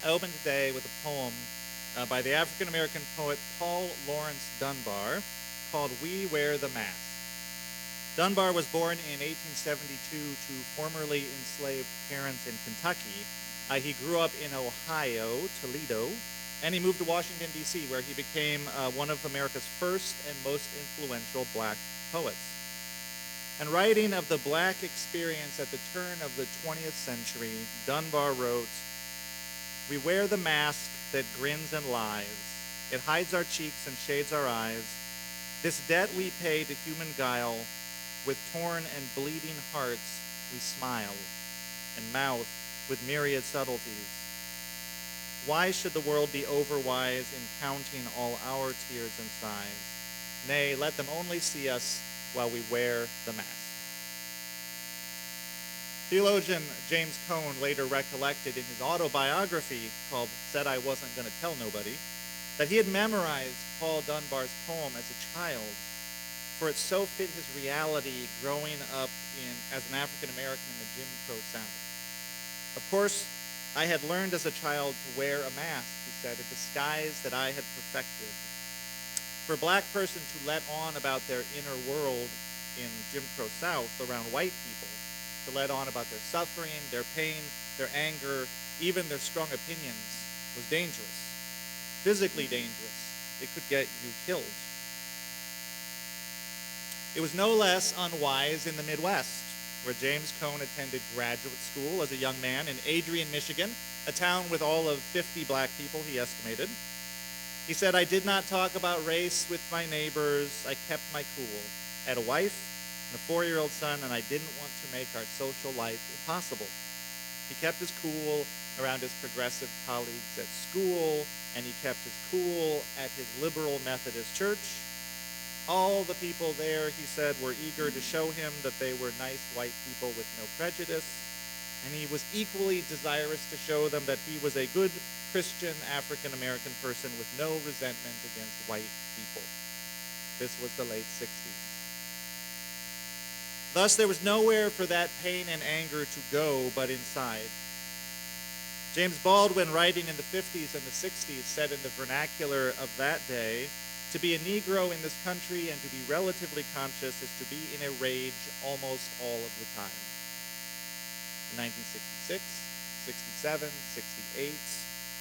I open today with a poem by the African-American poet Paul Laurence Dunbar called We Wear the Mask. Dunbar was born in 1872 to formerly enslaved parents in Kentucky. He grew up in Ohio, Toledo, and he moved to Washington, D.C., where he became one of America's first and most influential black poets. And writing of the black experience at the turn of the 20th century, Dunbar wrote, "We wear the mask that grins and lies. It hides our cheeks and shades our eyes. This debt we pay to human guile. With torn and bleeding hearts we smile, and mouth with myriad subtleties. Why should the world be overwise in counting all our tears and sighs? Nay, let them only see us while we wear the mask." Theologian James Cone later recollected in his autobiography called Said I Wasn't Gonna Tell Nobody that he had memorized Paul Dunbar's poem as a child, for it so fit his reality growing up as an African American in the Jim Crow South. Of course, I had learned as a child to wear a mask, he said, a disguise that I had perfected. For a black person to let on about their inner world in Jim Crow South around white people, to let on about their suffering, their pain, their anger, even their strong opinions, was dangerous, physically dangerous. It could get you killed. It was no less unwise in the Midwest, where James Cone attended graduate school as a young man in Adrian, Michigan, a town with all of 50 black people, he estimated. He said, "I did not talk about race with my neighbors. I kept my cool. I had a wife and a 4-year-old son, and I didn't want to make our social life impossible." He kept his cool around his progressive colleagues at school, and he kept his cool at his liberal Methodist church. All the people there, he said, were eager to show him that they were nice white people with no prejudice, and he was equally desirous to show them that he was a good Christian African-American person with no resentment against white people. This was the late 60s. Thus, there was nowhere for that pain and anger to go but inside. James Baldwin, writing in the 50s and the 60s, said in the vernacular of that day, "To be a Negro in this country and to be relatively conscious is to be in a rage almost all of the time." In 1966, 67, 68,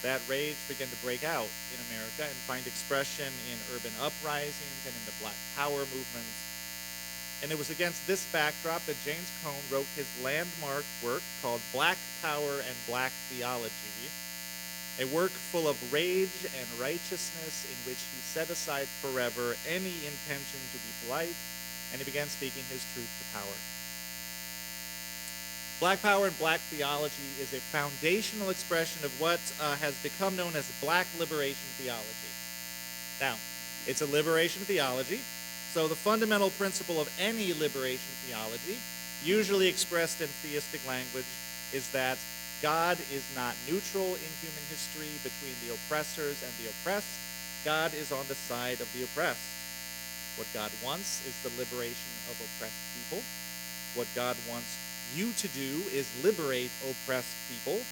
that rage began to break out in America and find expression in urban uprisings and in the Black Power movements. And it was against this backdrop that James Cone wrote his landmark work called Black Power and Black Theology, a work full of rage and righteousness in which he set aside forever any intention to be polite, and he began speaking his truth to power. Black Power and Black Theology is a foundational expression of what has become known as Black Liberation Theology. Now, it's a liberation theology, so the fundamental principle of any liberation theology, usually expressed in theistic language, is that God is not neutral in human history between the oppressors and the oppressed. God is on the side of the oppressed. What God wants is the liberation of oppressed people. What God wants you to do is liberate oppressed people.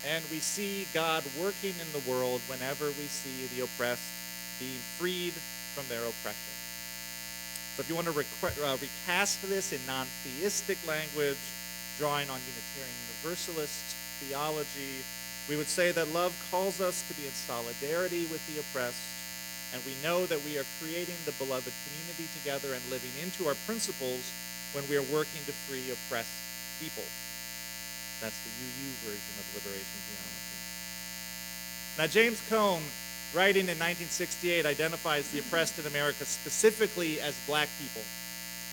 And we see God working in the world whenever we see the oppressed being freed from their oppression. So if you want to recast this in non-theistic language, drawing on Unitarian Universalist theology, we would say that love calls us to be in solidarity with the oppressed, and we know that we are creating the beloved community together and living into our principles when we are working to free oppressed people. That's the UU version of liberation theology. Now, James Cone, writing in 1968, identifies the oppressed in America specifically as black people.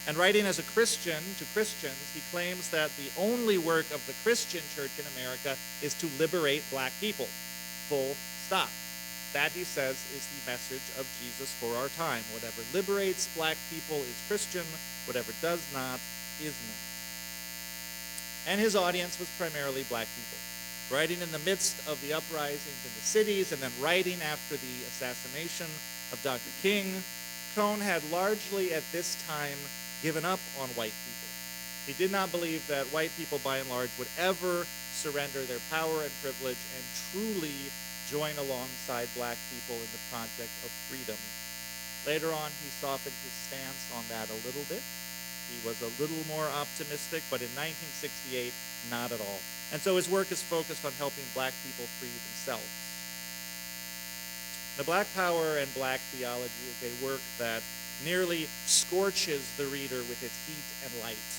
And writing as a Christian to Christians, he claims that the only work of the Christian church in America is to liberate black people. Full stop. That, he says, is the message of Jesus for our time. Whatever liberates black people is Christian. Whatever does not is not. And his audience was primarily black people. Writing in the midst of the uprisings in the cities and then writing after the assassination of Dr. King, Cone had largely at this time given up on white people. He did not believe that white people, by and large, would ever surrender their power and privilege and truly join alongside black people in the project of freedom. Later on, he softened his stance on that a little bit. He was a little more optimistic, but in 1968, not at all. And so his work is focused on helping black people free themselves. The Black Power and Black Theology is a work that nearly scorches the reader with its heat and light.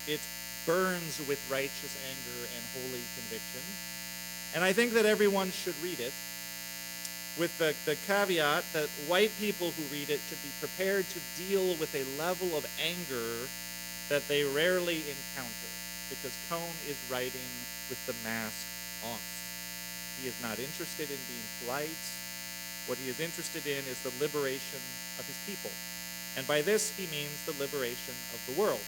It burns with righteous anger and holy conviction. And I think that everyone should read it, with the caveat that white people who read it should be prepared to deal with a level of anger that they rarely encounter, because Cone is writing with the mask off. He is not interested in being polite. What he is interested in is the liberation of his people. And by this, he means the liberation of the world.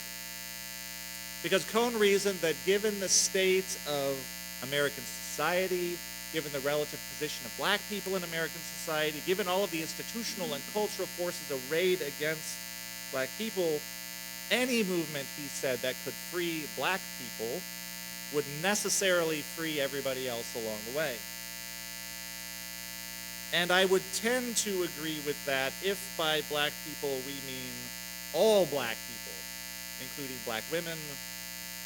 Because Cone reasoned that given the state of American society, given the relative position of black people in American society, given all of the institutional and cultural forces arrayed against black people, any movement, he said, that could free black people would necessarily free everybody else along the way. And I would tend to agree with that if by black people we mean all black people, including black women,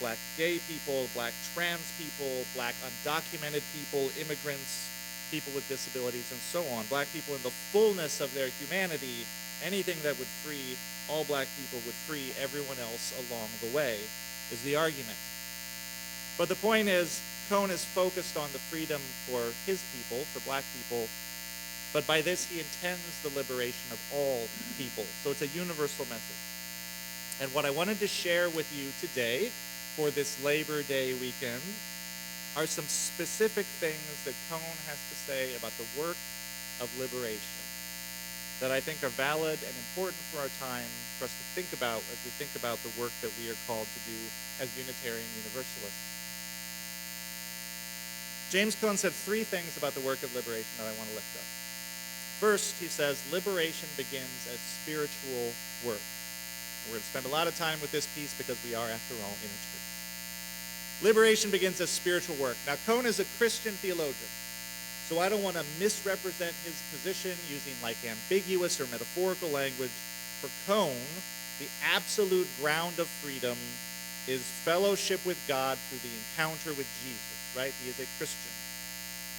black gay people, black trans people, black undocumented people, immigrants, people with disabilities, and so on. Black people in the fullness of their humanity. Anything that would free all black people would free everyone else along the way, is the argument. But the point is, Cone is focused on the freedom for his people, for black people, but by this he intends the liberation of all people. So it's a universal message. And what I wanted to share with you today for this Labor Day weekend are some specific things that Cone has to say about the work of liberation that I think are valid and important for our time for us to think about as we think about the work that we are called to do as Unitarian Universalists. James Cone said three things about the work of liberation that I want to lift up. First, he says, liberation begins as spiritual work. And we're going to spend a lot of time with this piece because we are, after all, in a church. Liberation begins as spiritual work. Now, Cone is a Christian theologian, so I don't want to misrepresent his position using like ambiguous or metaphorical language. For Cone, the absolute ground of freedom is fellowship with God through the encounter with Jesus, right? He is a Christian.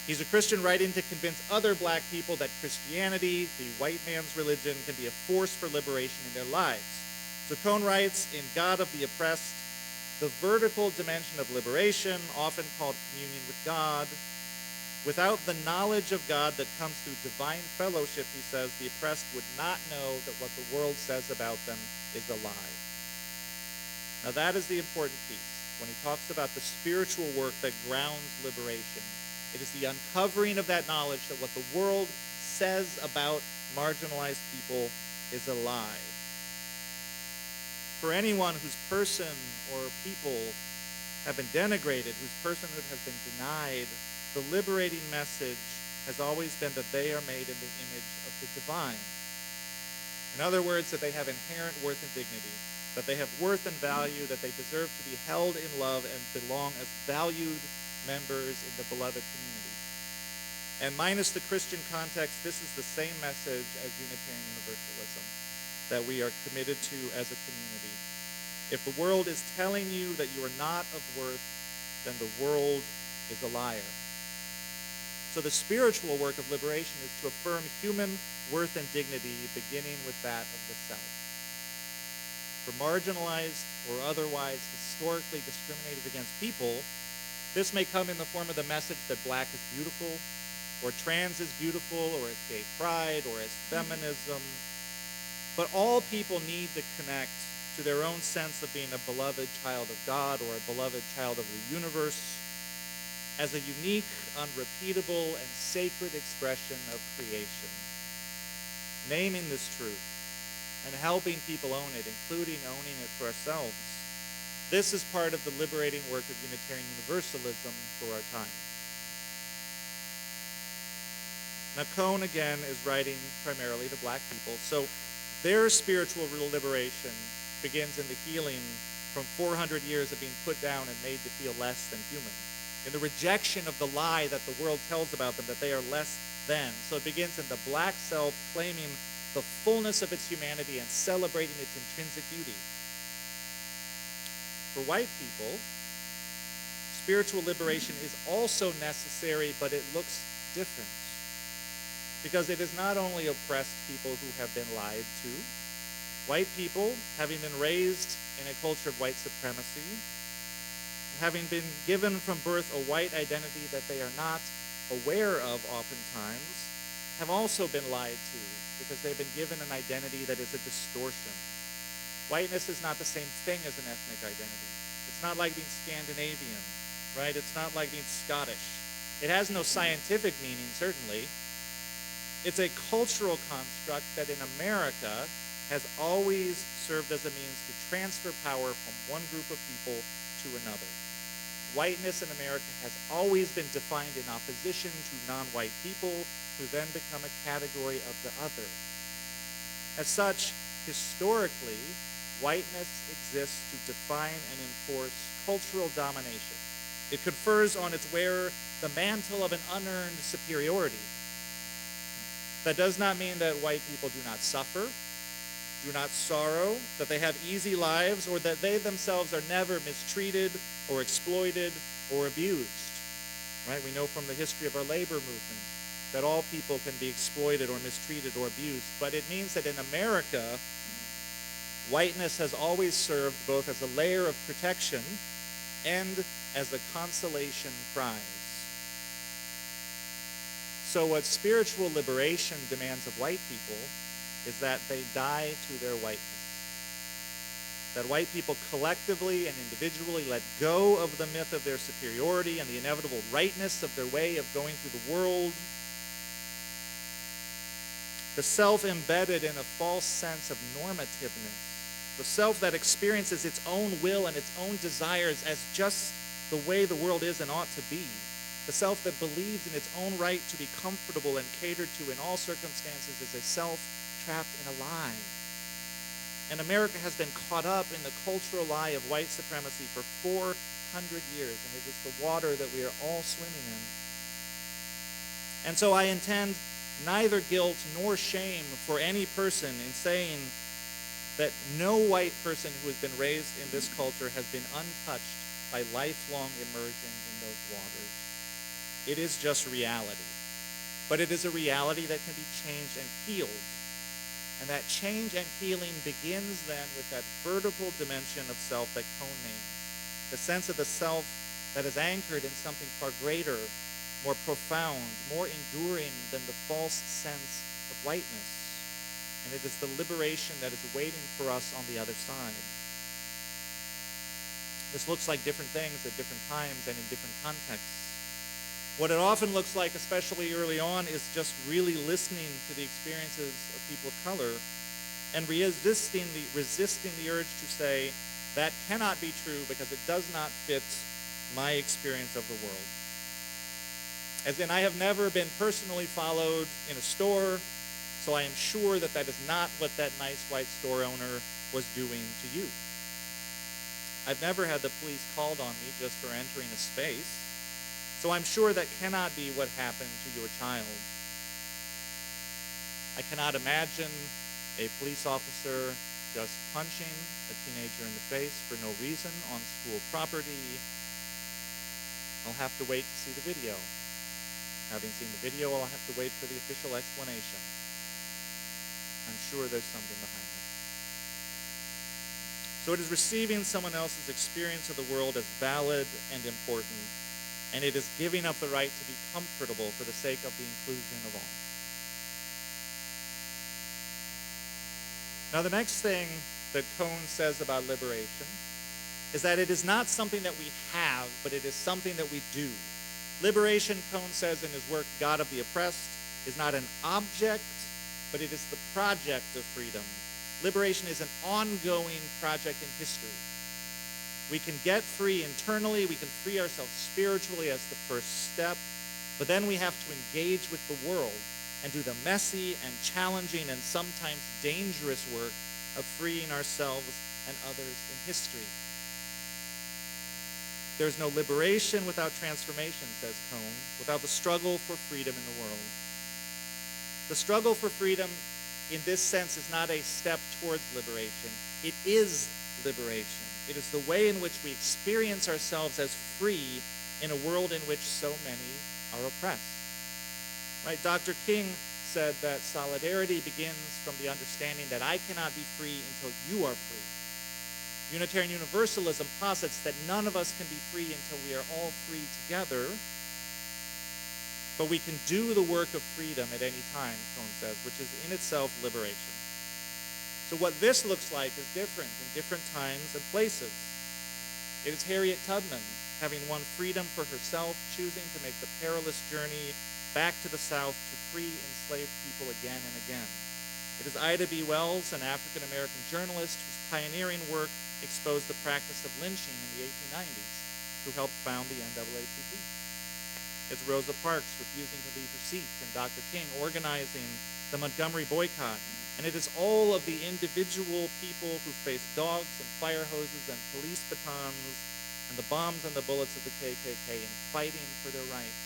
He's a Christian writing to convince other black people that Christianity, the white man's religion, can be a force for liberation in their lives. So Cone writes, in God of the Oppressed, the vertical dimension of liberation, often called communion with God, without the knowledge of God that comes through divine fellowship, he says, the oppressed would not know that what the world says about them is a lie. Now that is the important piece. When he talks about the spiritual work that grounds liberation, it is the uncovering of that knowledge that what the world says about marginalized people is a lie. For anyone whose person or people have been denigrated, whose personhood has been denied, the liberating message has always been that they are made in the image of the divine. In other words, that they have inherent worth and dignity, that they have worth and value, that they deserve to be held in love and belong as valued members in the beloved community. And minus the Christian context, this is the same message as Unitarian Universalism that we are committed to as a community. If the world is telling you that you are not of worth, then the world is a liar. So the spiritual work of liberation is to affirm human worth and dignity, beginning with that of the self. For marginalized or otherwise historically discriminated against people, this may come in the form of the message that black is beautiful, or trans is beautiful, or as gay pride, or as feminism. But all people need to connect to their own sense of being a beloved child of God or a beloved child of the universe as a unique, unrepeatable, and sacred expression of creation. Naming this truth and helping people own it, including owning it for ourselves, this is part of the liberating work of Unitarian Universalism for our time. Now, Cone, again, is writing primarily to black people, so their spiritual liberation begins in the healing from 400 years of being put down and made to feel less than human. in the rejection of the lie that the world tells about them, that they are less than. So it begins in the black self claiming the fullness of its humanity and celebrating its intrinsic beauty. For white people, spiritual liberation is also necessary, but it looks different. Because it is not only oppressed people who have been lied to. White people, having been raised in a culture of white supremacy, having been given from birth a white identity that they are not aware of oftentimes, have also been lied to because they've been given an identity that is a distortion. Whiteness is not the same thing as an ethnic identity. It's not like being Scandinavian, right? It's not like being Scottish. It has no scientific meaning, certainly. It's a cultural construct that in America has always served as a means to transfer power from one group of people to another. Whiteness in America has always been defined in opposition to non-white people, who then become a category of the other. As such, historically, whiteness exists to define and enforce cultural domination. It confers on its wearer the mantle of an unearned superiority. That does not mean that white people do not suffer, do not sorrow, that they have easy lives, or that they themselves are never mistreated or exploited or abused. Right? We know from the history of our labor movement that all people can be exploited or mistreated or abused, but it means that in America, whiteness has always served both as a layer of protection and as a consolation prize. So what spiritual liberation demands of white people is that they die to their whiteness. That white people collectively and individually let go of the myth of their superiority and the inevitable rightness of their way of going through the world. The self embedded in a false sense of normativeness. The self that experiences its own will and its own desires as just the way the world is and ought to be. The self that believes in its own right to be comfortable and catered to in all circumstances is a self trapped in a lie. And America has been caught up in the cultural lie of white supremacy for 400 years, and it is the water that we are all swimming in. And so I intend neither guilt nor shame for any person in saying that no white person who has been raised in this culture has been untouched by lifelong immersion in those waters. It is just reality. But it is a reality that can be changed and healed. And that change and healing begins then with that vertical dimension of self that Cone names. The sense of the self that is anchored in something far greater, more profound, more enduring than the false sense of whiteness. And it is the liberation that is waiting for us on the other side. This looks like different things at different times and in different contexts. What it often looks like, especially early on, is just really listening to the experiences of people of color and resisting the urge to say, that cannot be true because it does not fit my experience of the world. As in, I have never been personally followed in a store, so I am sure that that is not what that nice white store owner was doing to you. I've never had the police called on me just for entering a space, so I'm sure that cannot be what happened to your child. I cannot imagine a police officer just punching a teenager in the face for no reason on school property. I'll have to wait to see the video. Having seen the video, I'll have to wait for the official explanation. I'm sure there's something behind it. So it is receiving someone else's experience of the world as valid and important, and it is giving up the right to be comfortable for the sake of the inclusion of all. Now, the next thing that Cone says about liberation is that it is not something that we have, but it is something that we do. Liberation, Cone says in his work, God of the Oppressed, is not an object, but it is the project of freedom. Liberation is an ongoing project in history. We can get free internally, we can free ourselves spiritually as the first step, but then we have to engage with the world and do the messy and challenging and sometimes dangerous work of freeing ourselves and others in history. There's no liberation without transformation, says Cone, without the struggle for freedom in the world. The struggle for freedom, in this sense, is not a step towards liberation. It is liberation. It is the way in which we experience ourselves as free in a world in which so many are oppressed. Right? Dr. King said that solidarity begins from the understanding that I cannot be free until you are free. Unitarian Universalism posits that none of us can be free until we are all free together, but we can do the work of freedom at any time, Cone says, which is in itself liberation. So what this looks like is different in different times and places. It is Harriet Tubman, having won freedom for herself, choosing to make the perilous journey back to the South to free enslaved people again and again. It is Ida B. Wells, an African-American journalist whose pioneering work exposed the practice of lynching in the 1890s, who helped found the NAACP. It's Rosa Parks refusing to leave her seat, and Dr. King organizing the Montgomery boycott. And it is all of the individual people who face dogs and fire hoses and police batons and the bombs and the bullets of the KKK in fighting for their rights.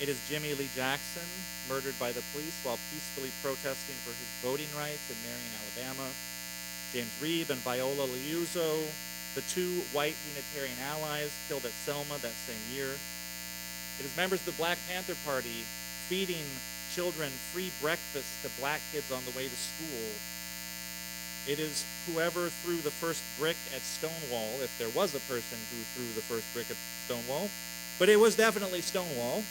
It is Jimmy Lee Jackson, murdered by the police while peacefully protesting for his voting rights in Marion, Alabama. James Reeb and Viola Liuzzo, the two white Unitarian allies killed at Selma that same year. It is members of the Black Panther Party feeding children free breakfast to black kids on the way to school. It is whoever threw the first brick at Stonewall, if there was a person who threw the first brick at Stonewall, but it was definitely Stonewall.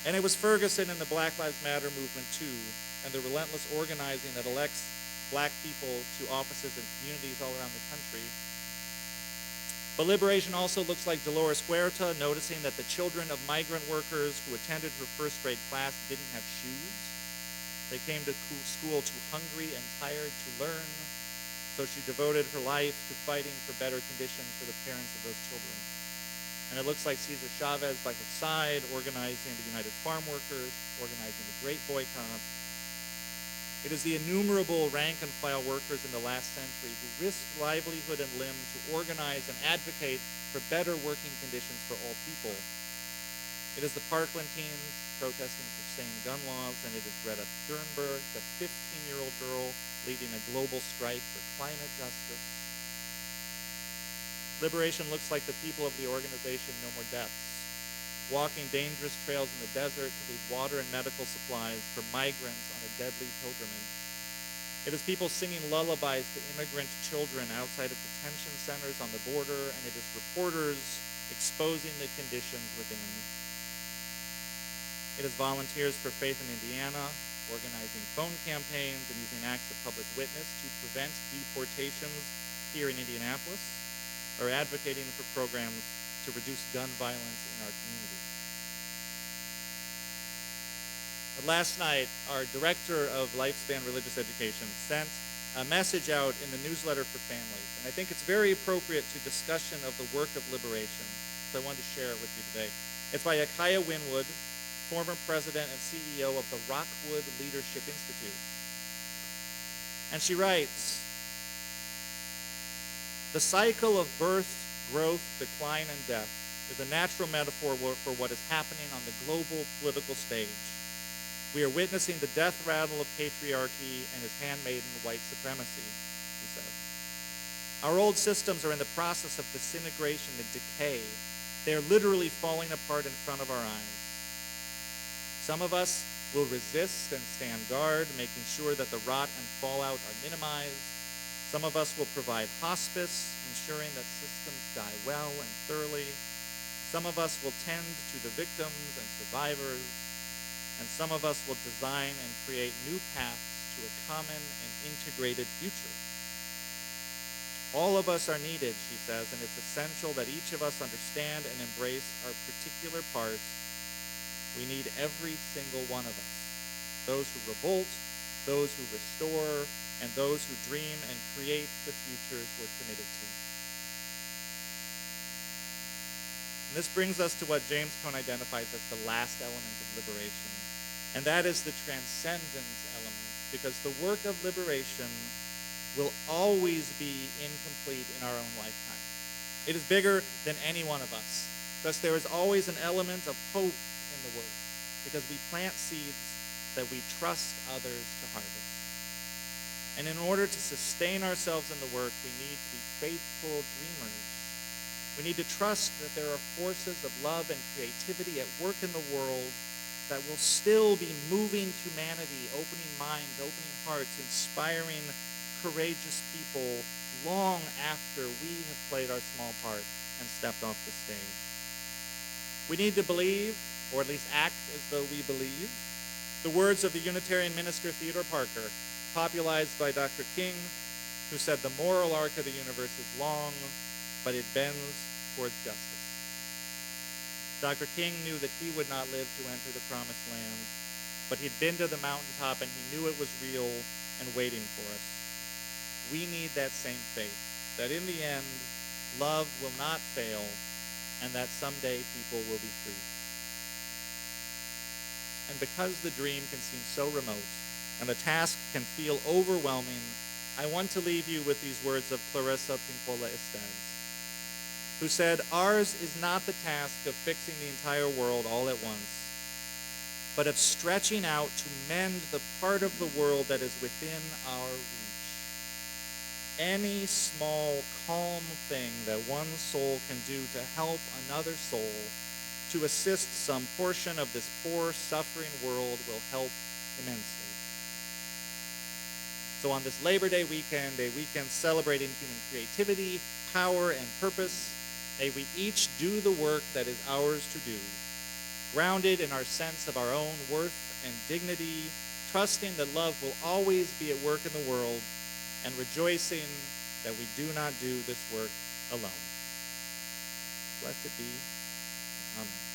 And it was Ferguson and the Black Lives Matter movement too, and the relentless organizing that elects black people to offices and communities all around the country. But liberation also looks like Dolores Huerta noticing that the children of migrant workers who attended her first grade class didn't have shoes. They came to school too hungry and tired to learn, so she devoted her life to fighting for better conditions for the parents of those children. And it looks like Cesar Chavez by her side, organizing the United Farm Workers, organizing the Great Boycott. It is the innumerable rank-and-file workers in the last century who risked livelihood and limb to organize and advocate for better working conditions for all people. It is the Parkland teens protesting for sane gun laws, and it is Greta Thunberg, the 15-year-old girl leading a global strike for climate justice. Liberation looks like the people of the organization No More Deaths, walking dangerous trails in the desert to leave water and medical supplies for migrants on a deadly pilgrimage. It is people singing lullabies to immigrant children outside of detention centers on the border, and it is reporters exposing the conditions within. It is volunteers for Faith in Indiana, organizing phone campaigns and using acts of public witness to prevent deportations here in Indianapolis, or advocating for programs to reduce gun violence in our community. But last night, our director of Lifespan Religious Education sent a message out in the newsletter for families, and I think it's very appropriate to discussion of the work of liberation, so I wanted to share it with you today. It's by Akaya Winwood, former president and CEO of the Rockwood Leadership Institute. And she writes, "The cycle of birth, growth, decline, and death is a natural metaphor for what is happening on the global political stage. We are witnessing the death rattle of patriarchy and his handmaiden white supremacy," she says. "Our old systems are in the process of disintegration and decay. They are literally falling apart in front of our eyes. Some of us will resist and stand guard, making sure that the rot and fallout are minimized. Some of us will provide hospice, ensuring that systems die well and thoroughly. Some of us will tend to the victims and survivors, and some of us will design and create new paths to a common and integrated future. All of us are needed," she says, "and it's essential that each of us understand and embrace our particular parts. We need every single one of us, those who revolt, those who restore, and those who dream and create the futures we're committed to." And this brings us to what James Cone identifies as the last element of liberation, and that is the transcendence element, because the work of liberation will always be incomplete in our own lifetime. It is bigger than any one of us. Thus, there is always an element of hope in the work, because we plant seeds that we trust others to harvest. And in order to sustain ourselves in the work, we need to be faithful dreamers. We need to trust that there are forces of love and creativity at work in the world that will still be moving humanity, opening minds, opening hearts, inspiring courageous people long after we have played our small part and stepped off the stage. We need to believe, or at least act as though we believe, the words of the Unitarian minister Theodore Parker, popularized by Dr. King, who said, "The moral arc of the universe is long, but it bends towards justice." Dr. King knew that he would not live to enter the promised land, but he'd been to the mountaintop and he knew it was real and waiting for us. We need that same faith, that in the end, love will not fail, and that someday people will be free. And because the dream can seem so remote, and the task can feel overwhelming, I want to leave you with these words of Clarissa Pinkola Estes, who said, "Ours is not the task of fixing the entire world all at once, but of stretching out to mend the part of the world that is within our reach. Any small, calm thing that one soul can do to help another soul, to assist some portion of this poor, suffering world will help immensely." So on this Labor Day weekend, a weekend celebrating human creativity, power, and purpose, may we each do the work that is ours to do, grounded in our sense of our own worth and dignity, trusting that love will always be at work in the world, and rejoicing that we do not do this work alone. Blessed be. Amen.